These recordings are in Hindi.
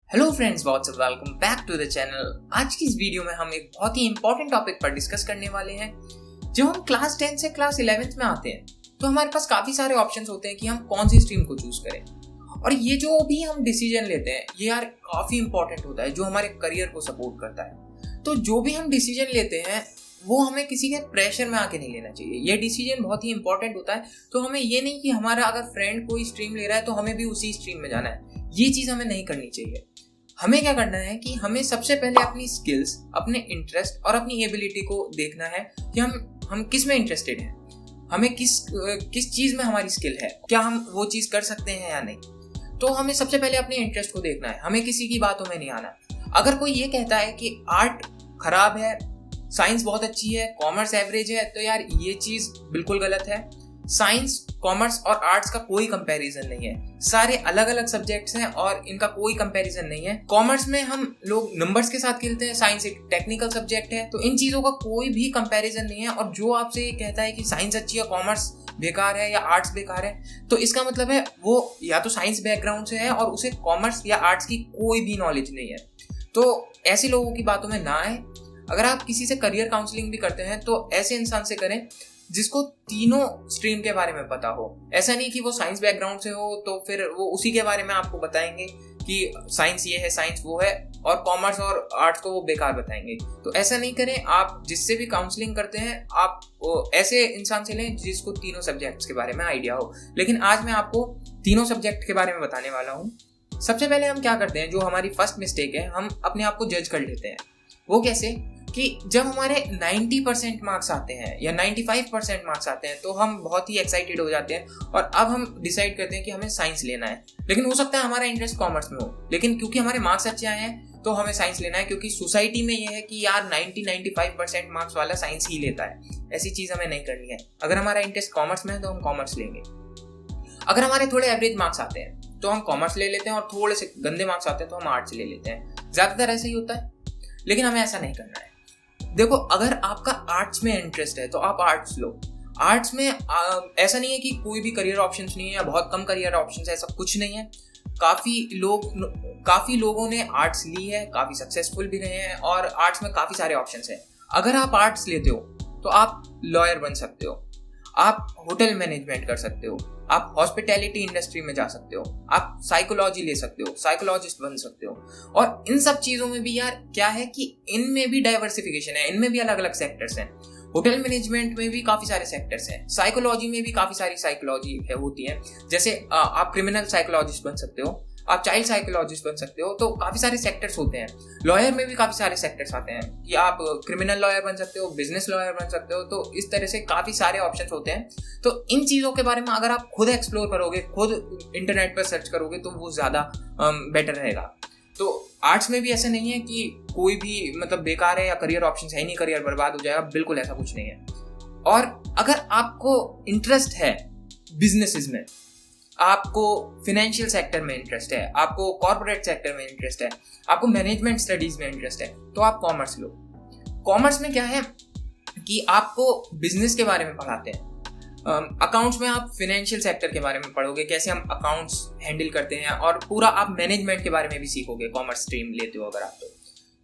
Hello friends, what's up, welcome back to the channel. आज की इस वीडियो में हम एक बहुत ही इंपॉर्टेंट टॉपिक पर डिस्कस करने वाले हैं। जब हम क्लास 10 से क्लास 11th में आते हैं तो हमारे पास काफ़ी सारे ऑप्शंस होते हैं कि हम कौन सी स्ट्रीम को चूज़ करें। और ये जो भी हम डिसीजन लेते हैं ये यार काफ़ी इंपॉर्टेंट होता है, जो हमारे करियर को सपोर्ट करता है। तो जो भी हम डिसीजन लेते हैं वो हमें किसी के प्रेशर में आके नहीं लेना चाहिए। ये डिसीजन बहुत ही इंपॉर्टेंट होता है। तो हमें ये नहीं कि हमारा अगर फ्रेंड कोई स्ट्रीम ले रहा है तो हमें भी उसी स्ट्रीम में जाना है, ये चीज़ हमें नहीं करनी चाहिए। हमें क्या करना है कि हमें सबसे पहले अपनी स्किल्स, अपने इंटरेस्ट और अपनी एबिलिटी को देखना है कि हम किस में इंटरेस्टेड हैं, हमें किस चीज़ में हमारी स्किल है, क्या हम वो चीज़ कर सकते हैं या नहीं। तो हमें सबसे पहले अपने इंटरेस्ट को देखना है, हमें किसी की बातों में नहीं आना। अगर कोई ये कहता है कि आर्ट खराब है, साइंस बहुत अच्छी है, कॉमर्स एवरेज है, तो यार ये चीज़ बिल्कुल गलत है। साइंस, कॉमर्स और आर्ट्स का कोई कंपैरिजन नहीं है। सारे अलग अलग सब्जेक्ट्स हैं और इनका कोई कंपैरिजन नहीं है। कॉमर्स में हम लोग नंबर्स के साथ खेलते हैं, साइंस एक टेक्निकल सब्जेक्ट है, तो इन चीज़ों का कोई भी कंपैरिजन नहीं है। और जो आपसे ये कहता है कि साइंस अच्छी है, कॉमर्स बेकार है या आर्ट्स बेकार है, तो इसका मतलब है वो या तो साइंस बैकग्राउंड से है और उसे कॉमर्स या आर्ट्स की कोई भी नॉलेज नहीं है। तो ऐसे लोगों की बातों में ना आए। अगर आप किसी से करियर काउंसलिंग भी करते हैं तो ऐसे इंसान से करें जिसको तीनों स्ट्रीम के बारे में पता हो। ऐसा नहीं कि वो साइंस बैकग्राउंड से हो तो फिर वो उसी के बारे में आपको बताएंगे कि साइंस ये है, साइंस वो है, और कॉमर्स और आर्ट्स को वो बेकार बताएंगे। तो ऐसा नहीं करें। आप जिससे भी काउंसलिंग करते हैं आप ऐसे इंसान से लें जिसको तीनों सब्जेक्ट्स के बारे में आइडिया हो। लेकिन आज मैं आपको तीनों सब्जेक्ट के बारे में बताने वाला हूँ। सबसे पहले हम क्या करते हैं, जो हमारी फर्स्ट मिस्टेक है, हम अपने आप को जज कर लेते हैं। वो कैसे कि जब हमारे 90% मार्क्स आते हैं या 95% मार्क्स आते हैं तो हम बहुत ही एक्साइटेड हो जाते हैं और अब हम डिसाइड करते हैं कि हमें साइंस लेना है। लेकिन हो सकता है हमारा इंटरेस्ट कॉमर्स में हो, लेकिन क्योंकि हमारे मार्क्स अच्छे आए हैं तो हमें साइंस लेना है, क्योंकि सोसाइटी में ये है कि यार 90-95% मार्क्स वाला साइंस ही लेता है। ऐसी चीज़ हमें नहीं करनी है। अगर हमारा इंटरेस्ट कॉमर्स में है तो हम कॉमर्स लेंगे। अगर हमारे थोड़े एवरेज मार्क्स आते हैं तो हम कॉमर्स ले लेते हैं, और थोड़े से गंदे मार्क्स आते हैं तो हम आर्ट्स ले लेते हैं। ज़्यादातर ऐसा ही होता है, लेकिन हमें ऐसा नहीं करना है। देखो, अगर आपका आर्ट्स में इंटरेस्ट है तो आप आर्ट्स लो। आर्ट्स में ऐसा नहीं है कि कोई भी करियर ऑप्शंस नहीं है या बहुत कम करियर ऑप्शंस है, ऐसा कुछ नहीं है। काफ़ी लोगों ने आर्ट्स ली है, काफ़ी सक्सेसफुल भी रहे हैं, और आर्ट्स में काफ़ी सारे ऑप्शंस हैं। अगर आप आर्ट्स लेते हो तो आप लॉयर बन सकते हो, आप होटल मैनेजमेंट कर सकते हो, आप हॉस्पिटैलिटी इंडस्ट्री में जा सकते हो, आप साइकोलॉजी ले सकते हो, साइकोलॉजिस्ट बन सकते हो। और इन सब चीज़ों में भी यार क्या है कि इनमें भी डाइवर्सिफिकेशन है, इनमें भी अलग अलग सेक्टर्स हैं। होटल मैनेजमेंट में भी काफ़ी सारे सेक्टर्स हैं, साइकोलॉजी में भी काफ़ी सारी साइकोलॉजी होती है। जैसे आप क्रिमिनल साइकोलॉजिस्ट बन सकते हो, आप चाइल्ड साइकोलॉजिस्ट बन सकते हो, तो काफ़ी सारे सेक्टर्स होते हैं। लॉयर में भी काफ़ी सारे सेक्टर्स आते हैं कि आप क्रिमिनल लॉयर बन सकते हो, बिजनेस लॉयर बन सकते हो। तो इस तरह से काफ़ी सारे ऑप्शंस होते हैं। तो इन चीज़ों के बारे में अगर आप खुद एक्सप्लोर करोगे, खुद इंटरनेट पर सर्च करोगे, तो वो ज़्यादा बेटर रहेगा। तो आर्ट्स में भी ऐसा नहीं है कि कोई भी मतलब बेकार है या करियर ऑप्शंस है नहीं, करियर बर्बाद हो जाएगा, बिल्कुल ऐसा कुछ नहीं है। और अगर आपको इंटरेस्ट है बिजनेसेस में, आपको फिनेंशियल सेक्टर में इंटरेस्ट है, आपको कॉर्पोरेट सेक्टर में इंटरेस्ट है, आपको मैनेजमेंट स्टडीज में इंटरेस्ट है, तो आप कॉमर्स लो। कॉमर्स में क्या है कि आपको बिजनेस के बारे में पढ़ाते हैं। अकाउंट्स में आप फिनेंशियल सेक्टर के बारे में पढ़ोगे, कैसे हम अकाउंट्स हैंडल करते हैं, और पूरा आप मैनेजमेंट के बारे में भी सीखोगे। कॉमर्स स्ट्रीम लेते हो अगर आप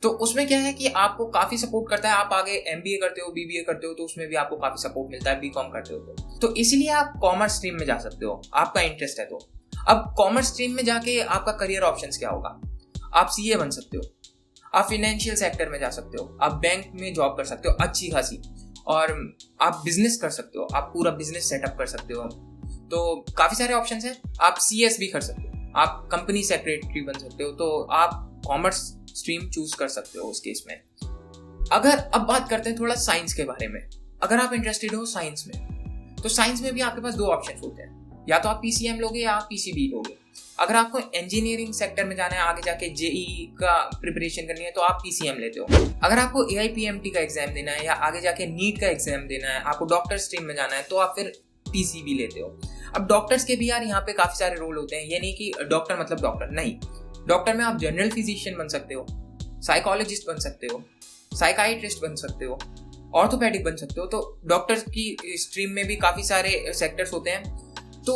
तो उसमें क्या है कि आपको काफ़ी सपोर्ट करता है। आप आगे MBA करते हो, BBA करते हो, तो उसमें भी आपको काफ़ी सपोर्ट मिलता है। BCom करते हो तो इसलिए आप कॉमर्स स्ट्रीम में जा सकते हो, आपका इंटरेस्ट है तो। अब कॉमर्स स्ट्रीम में जाके आपका करियर ऑप्शंस क्या होगा? आप CA बन सकते हो, आप फिनेंशियल सेक्टर में जा सकते हो, आप बैंक में जॉब कर सकते हो अच्छी खासी, और आप बिजनेस कर सकते हो, आप पूरा बिजनेस सेटअप कर सकते हो। तो काफ़ी सारे ऑप्शंस हैं। आप CS भी कर सकते हो, आप कंपनी सेक्रेटरी बन सकते हो। तो आप कॉमर्स स्ट्रीम चूज कर सकते हो उस केस में। अगर अब बात करते हैं थोड़ा साइंस के बारे में। अगर आप इंटरेस्टेड हो साइंस में, तो साइंस में भी आपके पास दो ऑप्शन होते हैं, या तो आप PCM लोगे या आप PCB लोगे। अगर आपको इंजीनियरिंग सेक्टर में जाना है, आगे जाके JEE का प्रिपरेशन करनी है, तो आप PCM लेते हो। अगर आपको AIPMT का एग्जाम देना है या आगे जाके नीट का एग्जाम देना है, आपको डॉक्टर स्ट्रीम में जाना है, तो आप फिर PCB लेते हो। अब डॉक्टर्स के भी यार यहाँ पे काफ़ी सारे रोल होते हैं। ये नहीं कि डॉक्टर मतलब डॉक्टर नहीं। डॉक्टर में आप जनरल फिजिशियन बन सकते हो, साइकोलॉजिस्ट बन सकते हो, साइकाइट्रिस्ट बन सकते हो, ऑर्थोपेडिक बन सकते हो। तो डॉक्टर की स्ट्रीम में भी काफ़ी सारे सेक्टर्स होते हैं। तो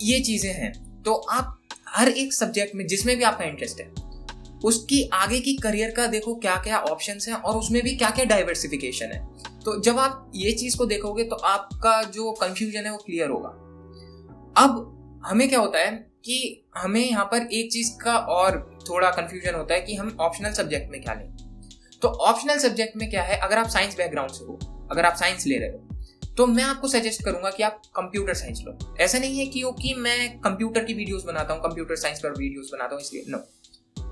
ये चीज़ें हैं। तो आप हर एक सब्जेक्ट में जिसमें भी आपका इंटरेस्ट है उसकी आगे की करियर का देखो क्या क्या ऑप्शंस हैं और उसमें भी क्या क्या डाइवर्सिफिकेशन है। तो जब आप ये चीज को देखोगे तो आपका जो कंफ्यूजन है वो क्लियर होगा। अब हमें क्या होता है कि हमें यहाँ पर एक चीज का और थोड़ा कंफ्यूजन होता है कि हम ऑप्शनल सब्जेक्ट में क्या लें। तो ऑप्शनल सब्जेक्ट में क्या है, अगर आप साइंस बैकग्राउंड से हो, अगर आप साइंस ले रहे हो, तो मैं आपको सजेस्ट करूंगा कि आप कंप्यूटर साइंस लो। ऐसा नहीं है कि मैं कंप्यूटर की वीडियोस बनाता हूँ, कंप्यूटर साइंस पर वीडियोस बनाता हूँ इसलिए, नो।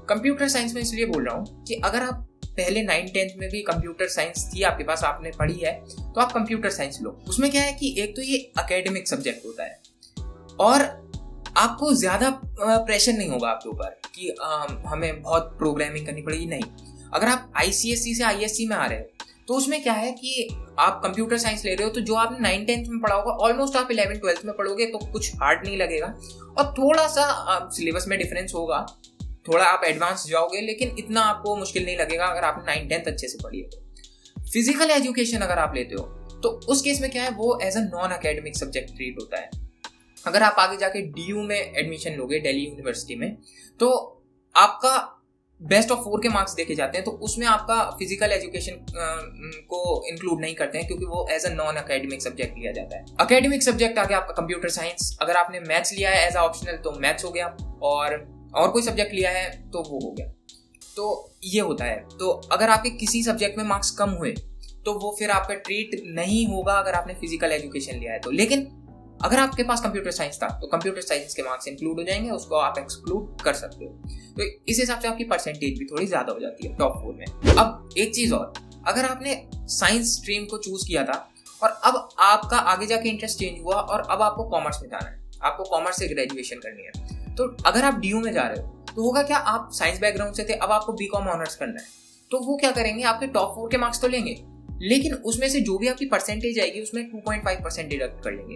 कंप्यूटर साइंस में इसलिए बोल रहा हूँ कि अगर आप पहले 9th-10th में भी कंप्यूटर साइंस थी आपके पास, आपने पढ़ी है, तो आप कंप्यूटर साइंस लो। उसमें क्या है कि एक तो ये एकेडमिक सब्जेक्ट होता है और आपको ज्यादा प्रेशर नहीं होगा आपके ऊपर कि हमें बहुत प्रोग्रामिंग करनी पड़ेगी, नहीं। अगर आप ICSE से ISC में आ रहे हो तो उसमें क्या है कि आप कंप्यूटर साइंस ले रहे हो, तो जो आपने 9th-10th में पढ़ा होगा ऑलमोस्ट आप 11th-12th में पढ़ोगे, तो कुछ हार्ड नहीं लगेगा और थोड़ा सा सिलेबस में डिफरेंस होगा, थोड़ा आप एडवांस जाओगे, लेकिन इतना आपको मुश्किल नहीं लगेगा अगर आपने 9th-10th अच्छे से पढ़ी है तो। फिजिकल एजुकेशन अगर आप लेते हो तो उस केस में क्या है, वो as a non academic subject treat होता है। अगर आप आगे जाके DU में एडमिशन लोगे, दिल्ली यूनिवर्सिटी में, तो आपका बेस्ट ऑफ 4 के मार्क्स देखे जाते हैं, तो उसमें आपका फिजिकल एजुकेशन को इंक्लूड नहीं करते हैं क्योंकि वो as a non academic subject लिया जाता है। अकेडमिक सब्जेक्ट आ गया आपका कंप्यूटर साइंस। अगर आपने मैथ्स लिया है एज अ ऑप्शनल तो मैथ्स हो गया, और कोई सब्जेक्ट लिया है तो वो हो गया। तो ये होता है। तो अगर आपके किसी सब्जेक्ट में मार्क्स कम हुए तो वो फिर आपका ट्रीट नहीं होगा अगर आपने फिजिकल एजुकेशन लिया है तो। लेकिन अगर आपके पास कंप्यूटर साइंस था तो कंप्यूटर साइंस के मार्क्स इंक्लूड हो जाएंगे, उसको आप एक्सक्लूड कर सकते हो। तो इस हिसाब से आपकी परसेंटेज भी थोड़ी ज्यादा हो जाती है टॉप 4 में। अब एक चीज और, अगर आपने साइंस स्ट्रीम को चूज किया था और अब आपका आगे जाके इंटरेस्ट चेंज हुआ और अब आपको कॉमर्स में जाना है, आपको कॉमर्स से ग्रेजुएशन करनी है, तो अगर आप DU में जा रहे हो तो होगा क्या, आप साइंस बैकग्राउंड से थे, अब आपको BCom ऑनर्स करना है, तो वो क्या करेंगे, आपके टॉप 4 के मार्क्स तो लेंगे, लेकिन उसमें से जो भी आपकी परसेंटेज आएगी उसमें 2.5% डिडक्ट कर लेंगे,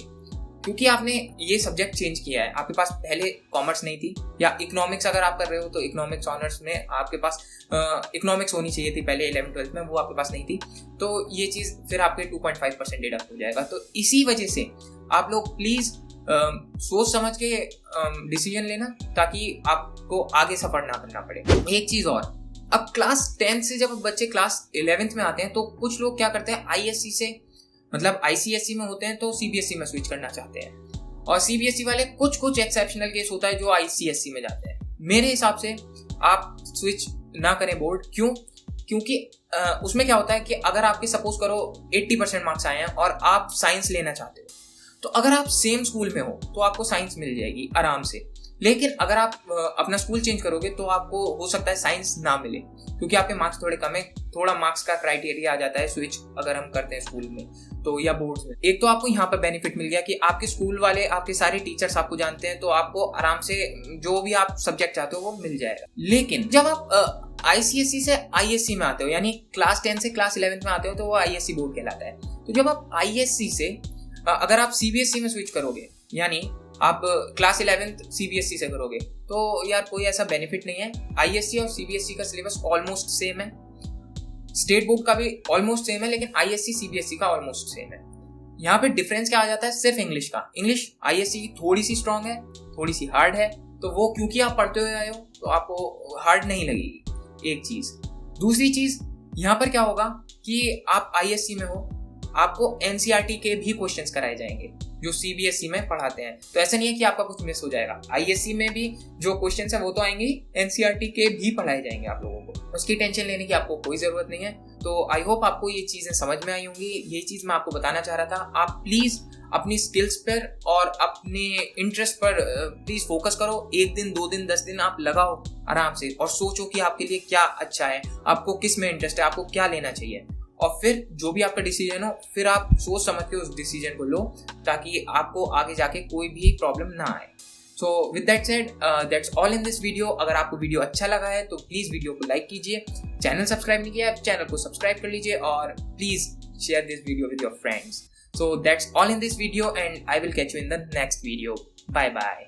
क्योंकि आपने ये सब्जेक्ट चेंज किया है। आपके पास पहले कॉमर्स नहीं थी, या इकोनॉमिक्स अगर आप कर रहे हो तो इकोनॉमिक्स ऑनर्स में आपके पास इकोनॉमिक्स होनी चाहिए थी पहले 11th-12th में, वो आपके पास नहीं थी, तो ये चीज़ फिर आपके 2.5% डिडक्ट हो जाएगा। तो इसी वजह से आप लोग प्लीज़ सोच समझ के डिसीजन लेना ताकि आपको आगे सफ़र ना करना पड़े। एक चीज़ और, अब क्लास 10 से जब बच्चे क्लास 11th में आते हैं तो कुछ लोग क्या करते हैं, ISC से, मतलब ICSE में होते हैं तो CBSE में स्विच करना चाहते हैं, और CBSE वाले कुछ एक्सेप्शनल केस होता है जो ICSE में जाते हैं। मेरे हिसाब से आप स्विच ना करें बोर्ड। क्योंकि उसमें क्या होता है कि अगर आपके सपोज करो 80% मार्क्स आए हैं और आप साइंस लेना चाहते हो, तो अगर आप सेम स्कूल में हो तो आपको साइंस मिल जाएगी आराम से, लेकिन अगर आप अपना स्कूल चेंज करोगे तो आपको हो सकता है साइंस ना मिले क्योंकि आपके मार्क्स थोड़े कम है। थोड़ा मार्क्स का क्राइटेरिया आ जाता है स्विच अगर हम करते हैं स्कूल में तो, या बोर्ड्स में। एक तो आपको यहाँ पर बेनिफिट मिल गया कि आपके स्कूल वाले, आपके सारे टीचर्स आपको जानते हैं, तो आपको आराम से जो भी आप सब्जेक्ट चाहते हो वो मिल जाएगा। लेकिन जब आप ICSE से ISC में आते हो, यानी क्लास 10 से क्लास 11th में आते हो, तो वो ISC बोर्ड कहलाता है। तो जब आप ISC से अगर आप CBSE में स्विच करोगे, यानी आप क्लास 11th CBSE से करोगे, तो यार कोई ऐसा बेनिफिट नहीं है। ISC और CBSE का सिलेबस ऑलमोस्ट सेम है, स्टेट बोर्ड का भी ऑलमोस्ट सेम है, लेकिन ISC CBSE का ऑलमोस्ट सेम है। यहाँ पे डिफरेंस क्या आ जाता है, सिर्फ इंग्लिश का। इंग्लिश ISC की थोड़ी सी स्ट्रांग है, थोड़ी सी हार्ड है, तो वो क्योंकि आप पढ़ते हुए आए हो तो आपको हार्ड नहीं लगेगी, एक चीज। दूसरी चीज यहाँ पर क्या होगा कि आप ISC में हो, आपको NCERT के भी क्वेश्चंस कराए जाएंगे जो CBSE में पढ़ाते हैं, तो ऐसा नहीं है कि आपका कुछ मिस हो जाएगा। ISC में भी जो क्वेश्चंस है वो तो आएंगे, NCERT के भी पढ़ाए जाएंगे आप लोगों को, उसकी टेंशन लेने की आपको कोई जरूरत नहीं है। तो आई होप आपको ये चीजें समझ में आई होंगी, ये चीज मैं आपको बताना चाह रहा था। आप प्लीज अपनी स्किल्स पर और अपने इंटरेस्ट पर प्लीज फोकस करो। 1 दिन 2 दिन 10 दिन आप लगाओ आराम से और सोचो कि आपके लिए क्या अच्छा है, आपको किस में इंटरेस्ट है, आपको क्या लेना चाहिए, और फिर जो भी आपका डिसीजन हो फिर आप सोच समझ के उस डिसीजन को लो ताकि आपको आगे जाके कोई भी प्रॉब्लम ना आए। So with that said, that's all in this video. अगर आपको वीडियो अच्छा लगा है तो प्लीज वीडियो को लाइक कीजिए, चैनल सब्सक्राइब नहीं किया है चैनल को सब्सक्राइब कर लीजिए, और please share this video with your friends. So that's all in this video and I will catch you in the next video. Bye bye.